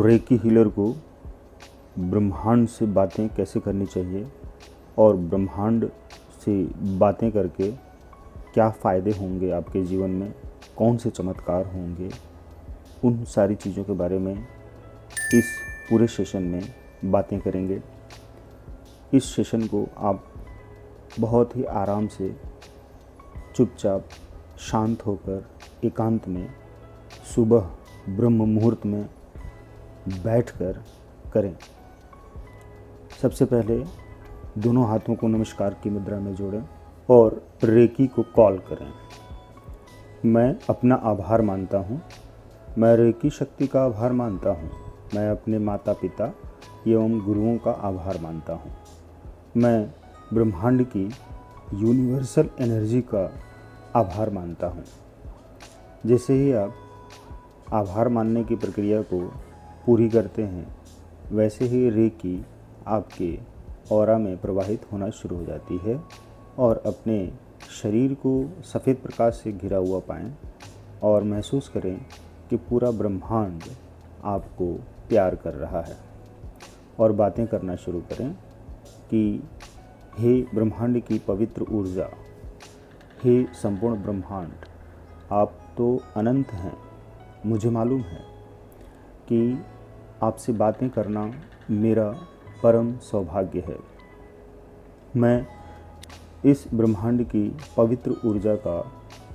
Recce healer को ब्रह्मांड से बातें कैसे करनी चाहिए और ब्रह्मांड से बातें करके क्या फ़ायदे होंगे आपके जीवन में, कौन से चमत्कार होंगे, उन सारी चीज़ों के बारे में इस पूरे सेशन में बातें करेंगे। इस सेशन को आप बहुत ही आराम से चुपचाप शांत होकर एकांत में सुबह ब्रह्म मुहूर्त में बैठकर करें। सबसे पहले दोनों हाथों को नमस्कार की मुद्रा में जोड़ें और रेकी को कॉल करें। मैं अपना आभार मानता हूँ, मैं रेकी शक्ति का आभार मानता हूँ, मैं अपने माता पिता एवं गुरुओं का आभार मानता हूँ, मैं ब्रह्मांड की यूनिवर्सल एनर्जी का आभार मानता हूँ। जैसे ही आप आभार मानने की प्रक्रिया को पूरी करते हैं, वैसे ही रेकी आपके ऑरा में प्रवाहित होना शुरू हो जाती है और अपने शरीर को सफ़ेद प्रकाश से घिरा हुआ पाएं और महसूस करें कि पूरा ब्रह्मांड आपको प्यार कर रहा है। और बातें करना शुरू करें कि हे ब्रह्मांड की पवित्र ऊर्जा, हे संपूर्ण ब्रह्मांड, आप तो अनंत हैं। मुझे मालूम है कि आपसे बातें करना मेरा परम सौभाग्य है। मैं इस ब्रह्मांड की पवित्र ऊर्जा का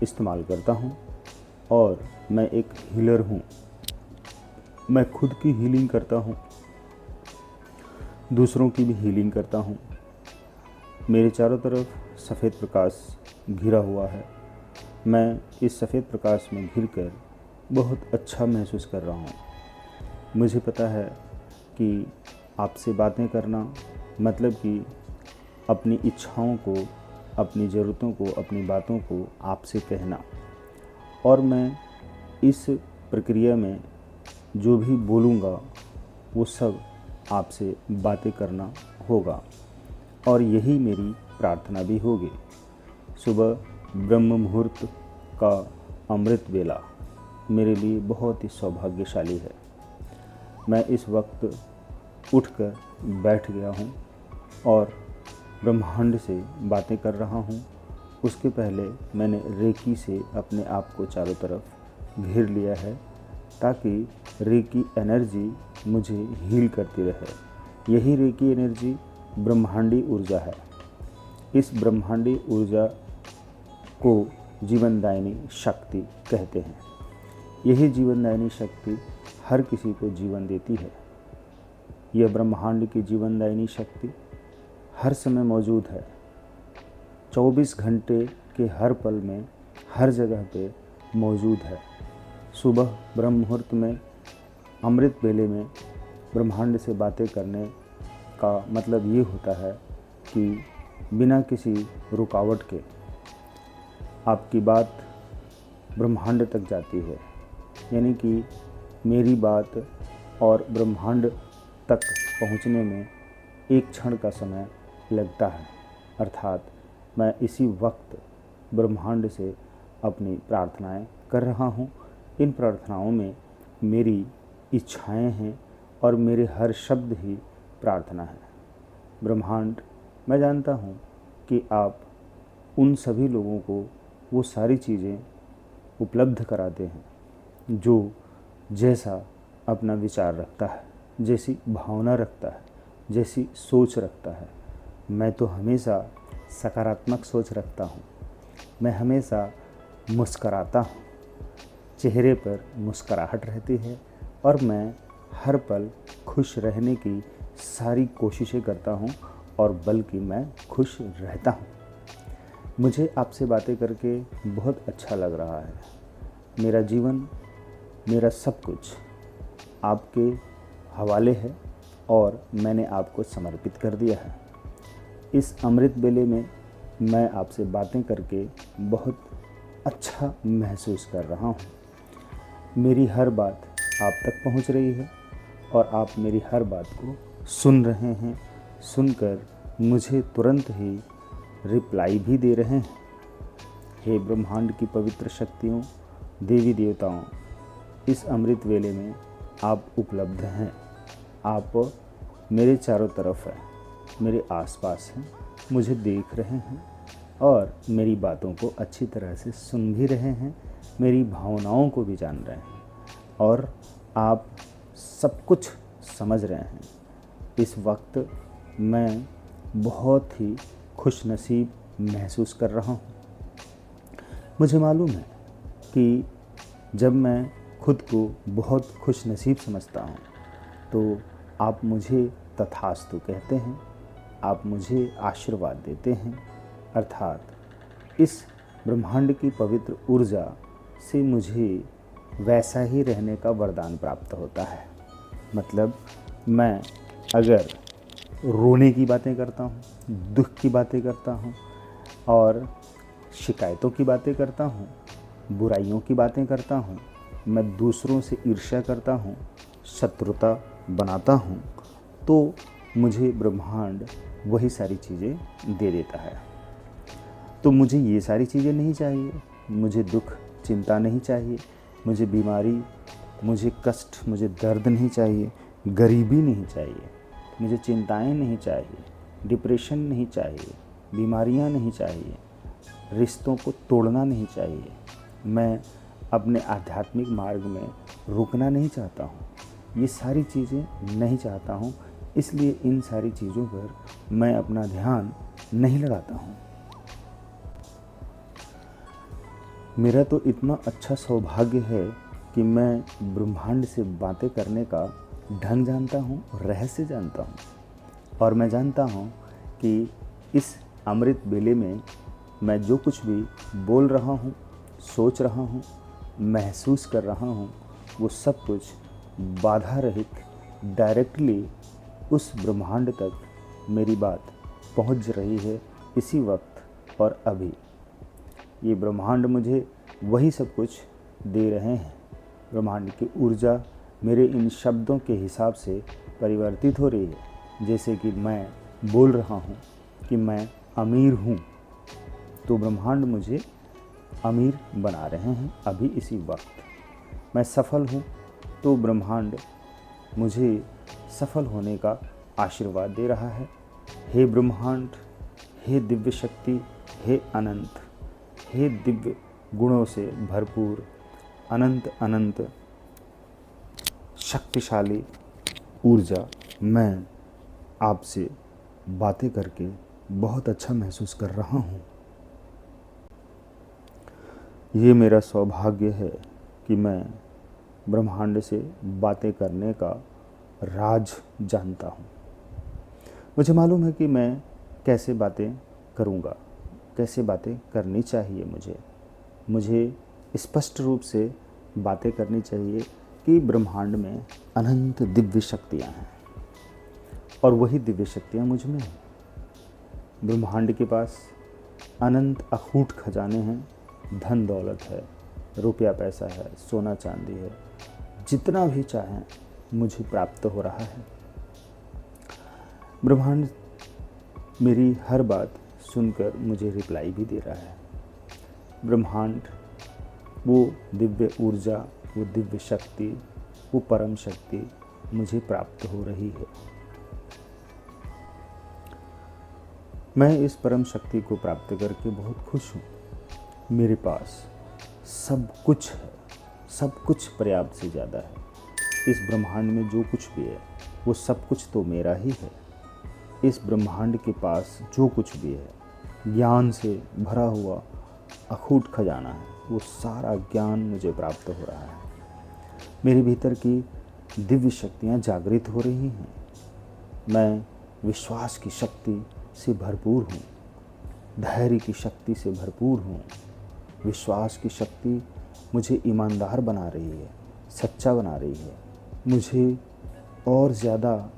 इस्तेमाल करता हूँ और मैं एक हीलर हूँ। मैं खुद की हीलिंग करता हूँ, दूसरों की भी हीलिंग करता हूँ। मेरे चारों तरफ सफ़ेद प्रकाश घिरा हुआ है। मैं इस सफ़ेद प्रकाश में घिरकर बहुत अच्छा महसूस कर रहा हूँ। मुझे पता है कि आपसे बातें करना मतलब कि अपनी इच्छाओं को, अपनी ज़रूरतों को, अपनी बातों को आपसे कहना। और मैं इस प्रक्रिया में जो भी बोलूँगा वो सब आपसे बातें करना होगा और यही मेरी प्रार्थना भी होगी। सुबह ब्रह्म मुहूर्त का अमृत वेला मेरे लिए बहुत ही सौभाग्यशाली है। मैं इस वक्त उठकर बैठ गया हूँ और ब्रह्मांड से बातें कर रहा हूँ। उसके पहले मैंने रेकी से अपने आप को चारों तरफ घेर लिया है ताकि रेकी एनर्जी मुझे हील करती रहे। यही रेकी एनर्जी ब्रह्मांडी ऊर्जा है। इस ब्रह्मांडी ऊर्जा को जीवनदायिनी शक्ति कहते हैं। यही जीवनदायिनी शक्ति हर किसी को जीवन देती है। यह ब्रह्मांड की जीवनदायिनी शक्ति हर समय मौजूद है। 24 घंटे के हर पल में, हर जगह पे मौजूद है। सुबह ब्रह्म मुहूर्त में, अमृत वेले में ब्रह्मांड से बातें करने का मतलब ये होता है कि बिना किसी रुकावट के आपकी बात ब्रह्मांड तक जाती है। यानी कि मेरी बात और ब्रह्मांड तक पहुंचने में एक क्षण का समय लगता है। अर्थात मैं इसी वक्त ब्रह्मांड से अपनी प्रार्थनाएं कर रहा हूं। इन प्रार्थनाओं में मेरी इच्छाएं हैं और मेरे हर शब्द ही प्रार्थना है। ब्रह्मांड, मैं जानता हूं कि आप उन सभी लोगों को वो सारी चीज़ें उपलब्ध कराते हैं जो जैसा अपना विचार रखता है, जैसी भावना रखता है, जैसी सोच रखता है। मैं तो हमेशा सकारात्मक सोच रखता हूँ। मैं हमेशा मुस्कराता हूँ। चेहरे पर मुस्कराहट रहती है और मैं हर पल खुश रहने की सारी कोशिशें करता हूँ और बल्कि मैं खुश रहता हूँ। मुझे आपसे बातें करके बहुत अच्छा लग रहा है। मेरा जीवन, मेरा सब कुछ आपके हवाले है और मैंने आपको समर्पित कर दिया है। इस अमृत वेले में मैं आपसे बातें करके बहुत अच्छा महसूस कर रहा हूँ। मेरी हर बात आप तक पहुँच रही है और आप मेरी हर बात को सुन रहे हैं। सुनकर मुझे तुरंत ही रिप्लाई भी दे रहे हैं। हे ब्रह्मांड की पवित्र शक्तियों, देवी देवताओं, इस अमृत वेले में आप उपलब्ध हैं, आप मेरे चारों तरफ हैं, मेरे आसपास हैं, मुझे देख रहे हैं और मेरी बातों को अच्छी तरह से सुन भी रहे हैं, मेरी भावनाओं को भी जान रहे हैं और आप सब कुछ समझ रहे हैं। इस वक्त मैं बहुत ही खुशनसीब महसूस कर रहा हूँ। मुझे मालूम है कि जब मैं खुद को बहुत खुशनसीब समझता हूँ तो आप मुझे तथास्तु कहते हैं, आप मुझे आशीर्वाद देते हैं, अर्थात इस ब्रह्मांड की पवित्र ऊर्जा से मुझे वैसा ही रहने का वरदान प्राप्त होता है। मतलब मैं अगर रोने की बातें करता हूँ, दुख की बातें करता हूँ और शिकायतों की बातें करता हूँ, बुराइयों की बातें करता हूँ, मैं दूसरों से ईर्ष्या करता हूँ, शत्रुता बनाता हूँ, तो मुझे ब्रह्मांड वही सारी चीज़ें दे देता है। तो मुझे ये सारी चीज़ें नहीं चाहिए, मुझे दुख चिंता नहीं चाहिए, मुझे बीमारी, मुझे कष्ट, मुझे दर्द नहीं चाहिए, गरीबी नहीं चाहिए, मुझे चिंताएं नहीं चाहिए, डिप्रेशन नहीं चाहिए, बीमारियां नहीं चाहिए, रिश्तों को तोड़ना नहीं चाहिए। मैं अपने आध्यात्मिक मार्ग में रुकना नहीं चाहता हूँ, ये सारी चीज़ें नहीं चाहता हूँ, इसलिए इन सारी चीज़ों पर मैं अपना ध्यान नहीं लगाता हूँ। मेरा तो इतना अच्छा सौभाग्य है कि मैं ब्रह्मांड से बातें करने का ढंग जानता हूँ, रहस्य जानता हूँ और मैं जानता हूँ कि इस अमृत बेले में मैं जो कुछ भी बोल रहा हूँ, सोच रहा हूँ, महसूस कर रहा हूँ, वो सब कुछ बाधा रहित डायरेक्टली उस ब्रह्मांड तक मेरी बात पहुँच रही है इसी वक्त और अभी। ये ब्रह्मांड मुझे वही सब कुछ दे रहे हैं। ब्रह्मांड की ऊर्जा मेरे इन शब्दों के हिसाब से परिवर्तित हो रही है। जैसे कि मैं बोल रहा हूँ कि मैं अमीर हूँ, तो ब्रह्मांड मुझे अमीर बना रहे हैं अभी इसी वक्त। मैं सफल हूँ, तो ब्रह्मांड मुझे सफल होने का आशीर्वाद दे रहा है। हे ब्रह्मांड, हे दिव्य शक्ति, हे अनंत, हे दिव्य गुणों से भरपूर अनंत अनंत शक्तिशाली ऊर्जा, मैं आपसे बातें करके बहुत अच्छा महसूस कर रहा हूँ। ये मेरा सौभाग्य है कि मैं ब्रह्मांड से बातें करने का राज जानता हूँ। मुझे मालूम है कि मैं कैसे बातें करूँगा, कैसे बातें करनी चाहिए। मुझे स्पष्ट रूप से बातें करनी चाहिए कि ब्रह्मांड में अनंत दिव्य शक्तियाँ हैं और वही दिव्य शक्तियाँ मुझ में हैं। ब्रह्मांड के पास अनंत अखूट खजाने हैं, धन दौलत है, रुपया पैसा है, सोना चांदी है, जितना भी चाहें मुझे प्राप्त हो रहा है। ब्रह्मांड मेरी हर बात सुनकर मुझे रिप्लाई भी दे रहा है। ब्रह्मांड वो दिव्य ऊर्जा, वो दिव्य शक्ति, वो परम शक्ति मुझे प्राप्त हो रही है। मैं इस परम शक्ति को प्राप्त करके बहुत खुश हूँ। मेरे पास सब कुछ है, सब कुछ पर्याप्त से ज़्यादा है। इस ब्रह्मांड में जो कुछ भी है वो सब कुछ तो मेरा ही है। इस ब्रह्मांड के पास जो कुछ भी है, ज्ञान से भरा हुआ अखूट खजाना है, वो सारा ज्ञान मुझे प्राप्त हो रहा है। मेरे भीतर की दिव्य शक्तियाँ जागृत हो रही हैं। मैं विश्वास की शक्ति से भरपूर हूँ, धैर्य की शक्ति से भरपूर हूँ। विश्वास की शक्ति मुझे ईमानदार बना रही है, सच्चा बना रही है। मुझे और ज़्यादा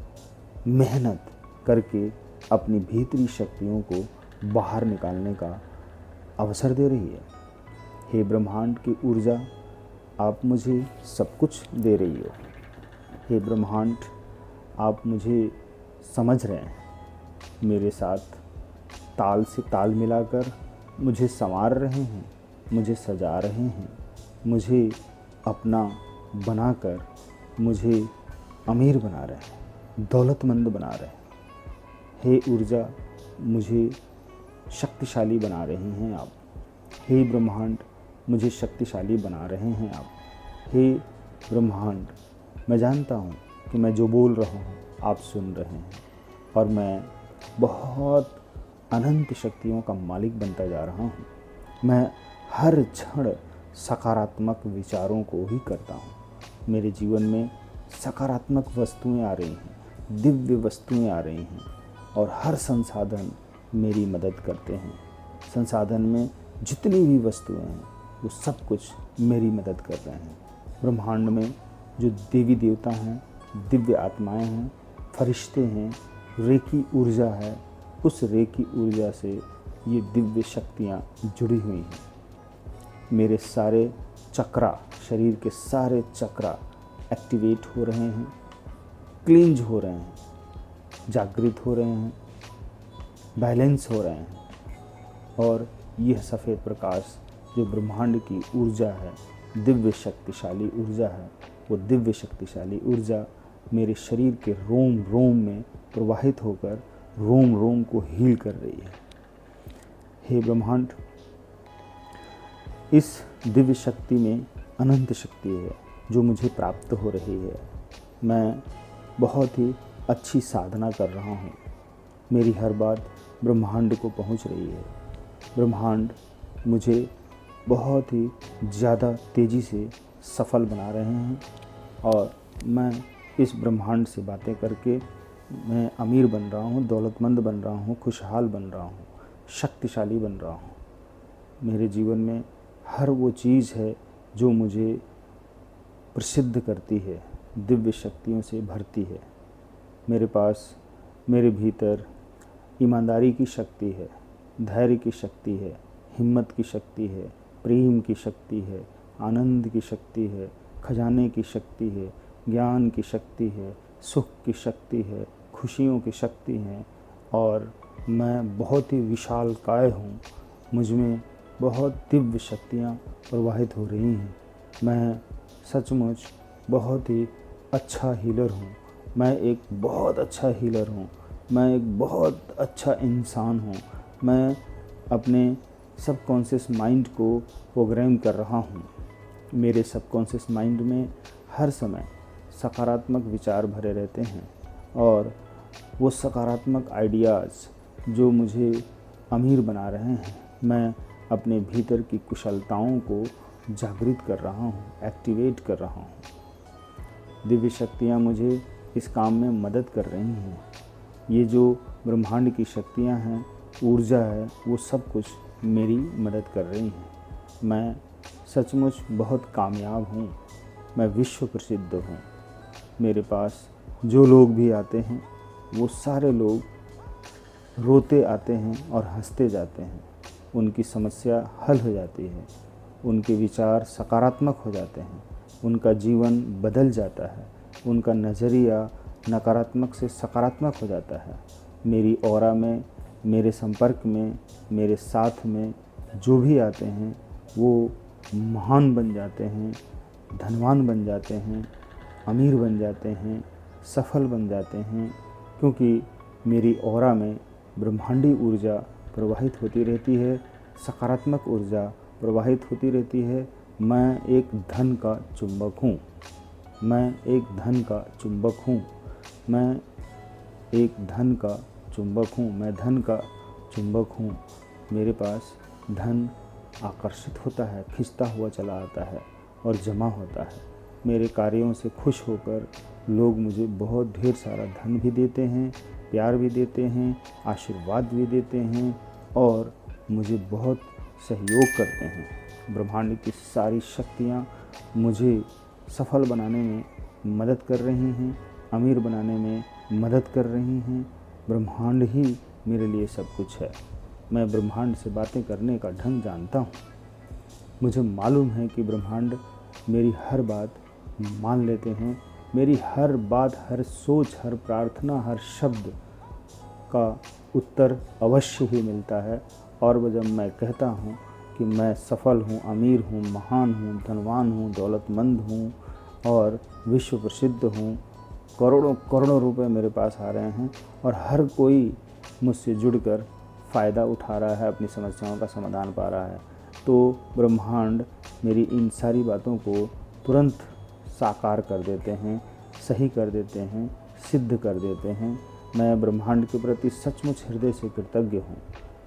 मेहनत करके अपनी भीतरी शक्तियों को बाहर निकालने का अवसर दे रही है। हे ब्रह्मांड की ऊर्जा, आप मुझे सब कुछ दे रही हो। हे ब्रह्मांड, आप मुझे समझ रहे हैं। मेरे साथ ताल से ताल मिलाकर मुझे संवार रहे हैं, मुझे सजा रहे हैं, मुझे अपना बनाकर मुझे अमीर बना रहे हैं, दौलतमंद बना रहे हैं। हे ऊर्जा, मुझे शक्तिशाली बना रही हैं आप। हे ब्रह्मांड, मुझे शक्तिशाली बना रहे हैं आप। हे ब्रह्मांड, मैं जानता हूँ कि मैं जो बोल रहा हूँ आप सुन रहे हैं और मैं बहुत अनंत शक्तियों का मालिक बनता जा रहा हूँ। मैं हर क्षण सकारात्मक विचारों को ही करता हूँ। मेरे जीवन में सकारात्मक वस्तुएं आ रही हैं, दिव्य वस्तुएं आ रही हैं और हर संसाधन मेरी मदद करते हैं। संसाधन में जितनी भी वस्तुएं हैं वो सब कुछ मेरी मदद कर रहे हैं। ब्रह्मांड में जो देवी देवता हैं, दिव्य आत्माएं हैं, फरिश्ते हैं, रेकी ऊर्जा है, उस रेकी ऊर्जा से ये दिव्य शक्तियाँ जुड़ी हुई हैं। मेरे सारे चक्रा, शरीर के सारे चक्रा एक्टिवेट हो रहे हैं, क्लींज हो रहे हैं, जागृत हो रहे हैं, बैलेंस हो रहे हैं और यह सफ़ेद प्रकाश जो ब्रह्मांड की ऊर्जा है, दिव्य शक्तिशाली ऊर्जा है, वो दिव्य शक्तिशाली ऊर्जा मेरे शरीर के रोम रोम में प्रवाहित होकर रोम रोम को हील कर रही है। हे ब्रह्मांड, इस दिव्य शक्ति में अनंत शक्ति है जो मुझे प्राप्त हो रही है। मैं बहुत ही अच्छी साधना कर रहा हूँ। मेरी हर बात ब्रह्मांड को पहुँच रही है। ब्रह्मांड मुझे बहुत ही ज़्यादा तेज़ी से सफल बना रहे हैं और मैं इस ब्रह्मांड से बातें करके मैं अमीर बन रहा हूँ, दौलतमंद बन रहा हूँ, खुशहाल बन रहा हूँ, शक्तिशाली बन रहा हूँ। मेरे जीवन में हर वो चीज़ है जो मुझे प्रसिद्ध करती है, दिव्य शक्तियों से भरती है। मेरे पास, मेरे भीतर ईमानदारी की शक्ति है, धैर्य की शक्ति है, हिम्मत की शक्ति है, प्रेम की शक्ति है, आनंद की शक्ति है, खजाने की शक्ति है, ज्ञान की शक्ति है, सुख की शक्ति है, खुशियों की शक्ति है और मैं बहुत ही विशालकाय हूँ। मुझ में बहुत दिव्य शक्तियाँ प्रवाहित हो रही हैं। मैं सचमुच बहुत ही अच्छा हीलर हूँ। मैं एक बहुत अच्छा हीलर हूँ। मैं एक बहुत अच्छा इंसान हूँ। मैं अपने सबकॉन्शियस माइंड को प्रोग्राम कर रहा हूँ। मेरे सबकॉन्शियस माइंड में हर समय सकारात्मक विचार भरे रहते हैं और वो सकारात्मक आइडियाज़ जो मुझे अमीर बना रहे हैं, मैं अपने भीतर की कुशलताओं को जागृत कर रहा हूँ, एक्टिवेट कर रहा हूँ। दिव्य शक्तियाँ मुझे इस काम में मदद कर रही हैं। ये जो ब्रह्मांड की शक्तियाँ हैं, ऊर्जा है, वो सब कुछ मेरी मदद कर रही हैं। मैं सचमुच बहुत कामयाब हूँ। मैं विश्व प्रसिद्ध हूँ। मेरे पास जो लोग भी आते हैं वो सारे लोग रोते आते हैं और हंसते जाते हैं। उनकी समस्या हल हो जाती है, उनके विचार सकारात्मक हो जाते हैं, उनका जीवन बदल जाता है, उनका नज़रिया नकारात्मक से सकारात्मक हो जाता है। मेरी ऑरा में, मेरे संपर्क में, मेरे साथ में जो भी आते हैं वो महान बन जाते हैं, धनवान बन जाते हैं, अमीर बन जाते हैं, सफल बन जाते हैं, क्योंकि मेरी ऑरा में ब्रह्मांडी ऊर्जा प्रवाहित होती रहती है, सकारात्मक ऊर्जा प्रवाहित होती रहती है। मैं एक धन का चुंबक हूँ। मैं एक धन का चुंबक हूँ। मैं एक धन का चुंबक हूँ। मैं धन का चुंबक हूँ। मेरे पास धन आकर्षित होता है, खिंचता हुआ चला आता है और जमा होता है। मेरे कार्यों से खुश होकर लोग मुझे बहुत ढेर सारा धन भी देते हैं, प्यार भी देते हैं, आशीर्वाद भी देते हैं और मुझे बहुत सहयोग करते हैं। ब्रह्मांड की सारी शक्तियाँ मुझे सफल बनाने में मदद कर रही हैं, अमीर बनाने में मदद कर रही हैं। ब्रह्मांड ही मेरे लिए सब कुछ है। मैं ब्रह्मांड से बातें करने का ढंग जानता हूँ। मुझे मालूम है कि ब्रह्मांड मेरी हर बात मान लेते हैं। मेरी हर बात, हर सोच, हर प्रार्थना, हर शब्द का उत्तर अवश्य ही मिलता है। और जब मैं कहता हूँ कि मैं सफल हूँ, अमीर हूँ, महान हूँ, धनवान हूँ, दौलतमंद हूँ, और विश्व प्रसिद्ध हूँ। करोड़ों करोड़ों रुपए मेरे पास आ रहे हैं और हर कोई मुझसे जुड़कर फ़ायदा उठा रहा है, अपनी समस्याओं का समाधान पा रहा है। तो ब्रह्मांड मेरी इन सारी बातों को तुरंत साकार कर देते हैं, सही कर देते हैं, सिद्ध कर देते हैं। मैं ब्रह्मांड के प्रति सचमुच हृदय से कृतज्ञ हूँ।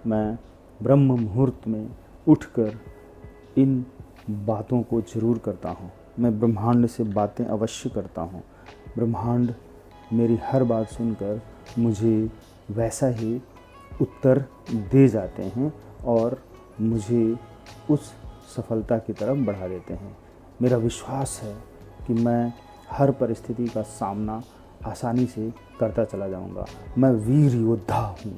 मैं ब्रह्म मुहूर्त में उठकर इन बातों को ज़रूर करता हूँ। मैं ब्रह्मांड से बातें अवश्य करता हूँ। ब्रह्मांड मेरी हर बात सुनकर मुझे वैसा ही उत्तर दे जाते हैं और मुझे उस सफलता की तरफ बढ़ा देते हैं। मेरा विश्वास है कि मैं हर परिस्थिति का सामना आसानी से करता चला जाऊंगा। मैं वीर योद्धा हूँ।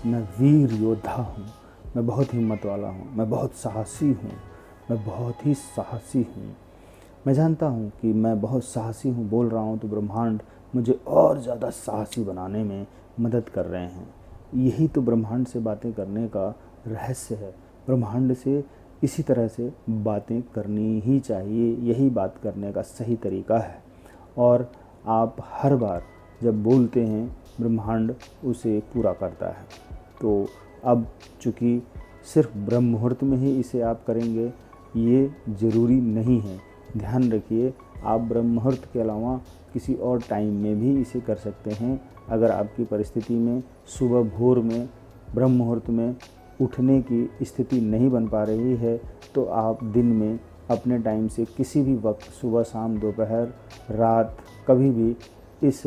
मैं वीर योद्धा हूँ। मैं बहुत हिम्मत वाला हूँ। मैं बहुत साहसी हूँ। मैं बहुत ही साहसी हूँ। मैं जानता हूँ कि मैं बहुत साहसी हूँ, बोल रहा हूँ तो ब्रह्मांड मुझे और ज़्यादा साहसी बनाने में मदद कर रहे हैं। यही तो ब्रह्मांड से बातें करने का रहस्य है। ब्रह्मांड से इसी तरह से बातें करनी ही चाहिए। यही बात करने का सही तरीका है। और आप हर बार जब बोलते हैं ब्रह्मांड उसे पूरा करता है। तो अब चूँकि सिर्फ ब्रह्म मुहूर्त में ही इसे आप करेंगे ये ज़रूरी नहीं है। ध्यान रखिए, आप ब्रह्म मुहूर्त के अलावा किसी और टाइम में भी इसे कर सकते हैं। अगर आपकी परिस्थिति में सुबह भोर में ब्रह्म मुहूर्त में उठने की स्थिति नहीं बन पा रही है तो आप दिन में अपने टाइम से किसी भी वक्त, सुबह शाम दोपहर रात, कभी भी इस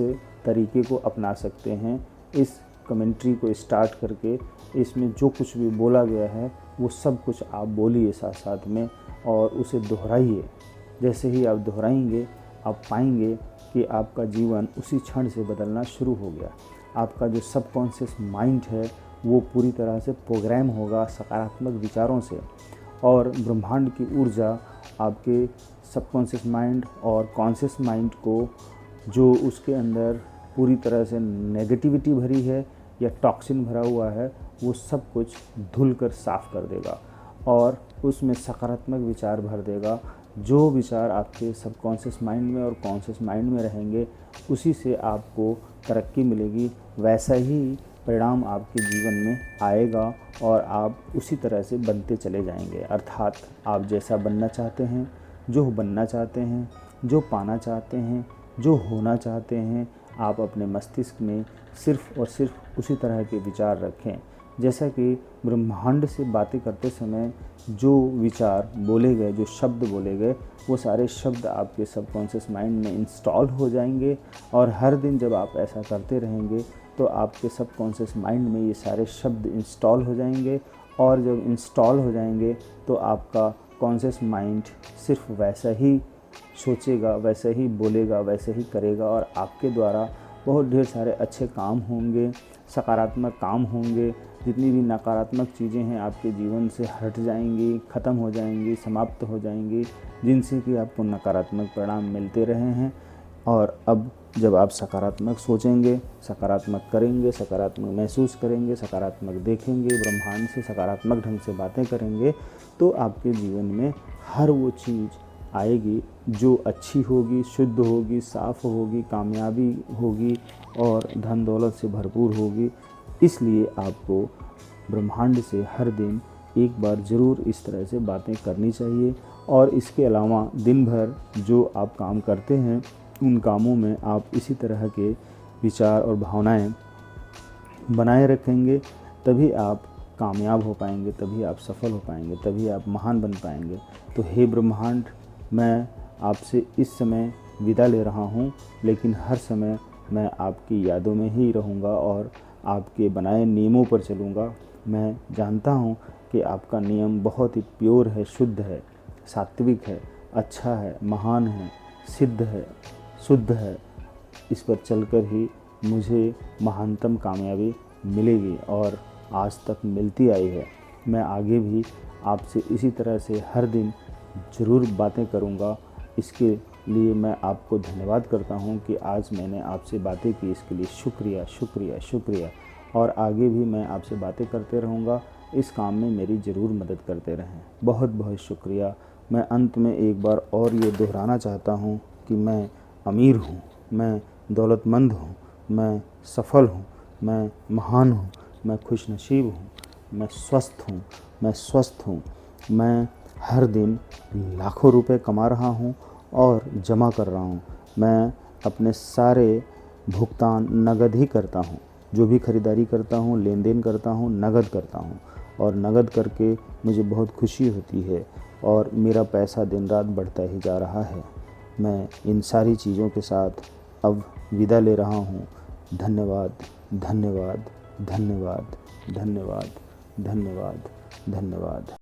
तरीके को अपना सकते हैं। इस कमेंट्री को स्टार्ट करके इसमें जो कुछ भी बोला गया है वो सब कुछ आप बोलिए साथ साथ में और उसे दोहराइए। जैसे ही आप दोहराएंगे आप पाएंगे कि आपका जीवन उसी क्षण से बदलना शुरू हो गया। आपका जो सबकॉन्शियस माइंड है वो पूरी तरह से प्रोग्राम होगा सकारात्मक विचारों से और ब्रह्मांड की ऊर्जा आपके सबकॉन्शियस माइंड और कॉन्शियस माइंड को जो उसके अंदर पूरी तरह से नेगेटिविटी भरी है या टॉक्सिन भरा हुआ है वो सब कुछ धुल कर साफ़ कर देगा और उसमें सकारात्मक विचार भर देगा। जो विचार आपके सबकॉन्शियस माइंड में और कॉन्शियस माइंड में रहेंगे उसी से आपको तरक्की मिलेगी। वैसा ही परिणाम आपके जीवन में आएगा और आप उसी तरह से बनते चले जाएंगे। अर्थात आप जैसा बनना चाहते हैं, जो बनना चाहते हैं, जो पाना चाहते हैं, जो होना चाहते हैं, आप अपने मस्तिष्क में सिर्फ़ और सिर्फ उसी तरह के विचार रखें। जैसा कि ब्रह्मांड से बातें करते समय जो विचार बोले गए, जो शब्द बोले गए, वो सारे शब्द आपके सबकॉन्शियस माइंड में इंस्टॉल हो जाएंगे और हर दिन जब आप ऐसा करते रहेंगे तो आपके सबकॉन्शियस माइंड में ये सारे शब्द इंस्टॉल हो जाएंगे और जब इंस्टॉल हो जाएंगे तो आपका कॉन्शियस माइंड सिर्फ वैसा ही सोचेगा, वैसा ही बोलेगा, वैसे ही करेगा और आपके द्वारा बहुत ढेर सारे अच्छे काम होंगे, सकारात्मक काम होंगे। जितनी भी नकारात्मक चीज़ें हैं आपके जीवन से हट जाएंगी, ख़त्म हो जाएंगी, समाप्त हो जाएंगी, जिनसे कि आपको नकारात्मक परिणाम मिलते रहे हैं। और अब जब आप सकारात्मक सोचेंगे, सकारात्मक करेंगे, सकारात्मक महसूस करेंगे, सकारात्मक देखेंगे, ब्रह्मांड से सकारात्मक ढंग से बातें करेंगे तो आपके जीवन में हर वो चीज़ आएगी जो अच्छी होगी, शुद्ध होगी, साफ़ होगी, कामयाबी होगी और धन दौलत से भरपूर होगी। इसलिए आपको ब्रह्मांड से हर दिन एक बार ज़रूर इस तरह से बातें करनी चाहिए। और इसके अलावा दिन भर जो आप काम करते हैं उन कामों में आप इसी तरह के विचार और भावनाएं बनाए रखेंगे, तभी आप कामयाब हो पाएंगे, तभी आप सफल हो पाएंगे, तभी आप महान बन पाएंगे। तो हे ब्रह्मांड, मैं आपसे इस समय विदा ले रहा हूँ, लेकिन हर समय मैं आपकी यादों में ही रहूँगा और आपके बनाए नियमों पर चलूँगा। मैं जानता हूँ कि आपका नियम बहुत ही प्योर है, शुद्ध है, सात्विक है, अच्छा है, महान है, सिद्ध है, शुद्ध है। इस पर चलकर ही मुझे महानतम कामयाबी मिलेगी और आज तक मिलती आई है। मैं आगे भी आपसे इसी तरह से हर दिन ज़रूर बातें करूँगा। इसके लिए मैं आपको धन्यवाद करता हूँ कि आज मैंने आपसे बातें की, इसके लिए शुक्रिया, शुक्रिया, शुक्रिया। और आगे भी मैं आपसे बातें करते रहूँगा। इस काम में मेरी ज़रूर मदद करते रहें। बहुत बहुत शुक्रिया। मैं अंत में एक बार और ये दोहराना चाहता हूँ कि मैं अमीर हूँ, मैं दौलतमंद हूँ, मैं सफल हूँ, मैं महान हूँ, मैं खुशनसीब हूँ, मैं स्वस्थ हूँ, मैं स्वस्थ हूँ, मैं हर दिन लाखों रुपए कमा रहा हूँ और जमा कर रहा हूँ। मैं अपने सारे भुगतान नगद ही करता हूँ। जो भी खरीदारी करता हूँ, लेन देन करता हूँ, नगद करता हूँ और नगद करके मुझे बहुत खुशी होती है और मेरा पैसा दिन रात बढ़ता ही जा रहा है। मैं इन सारी चीज़ों के साथ अब विदा ले रहा हूँ। धन्यवाद, धन्यवाद, धन्यवाद, धन्यवाद, धन्यवाद, धन्यवाद।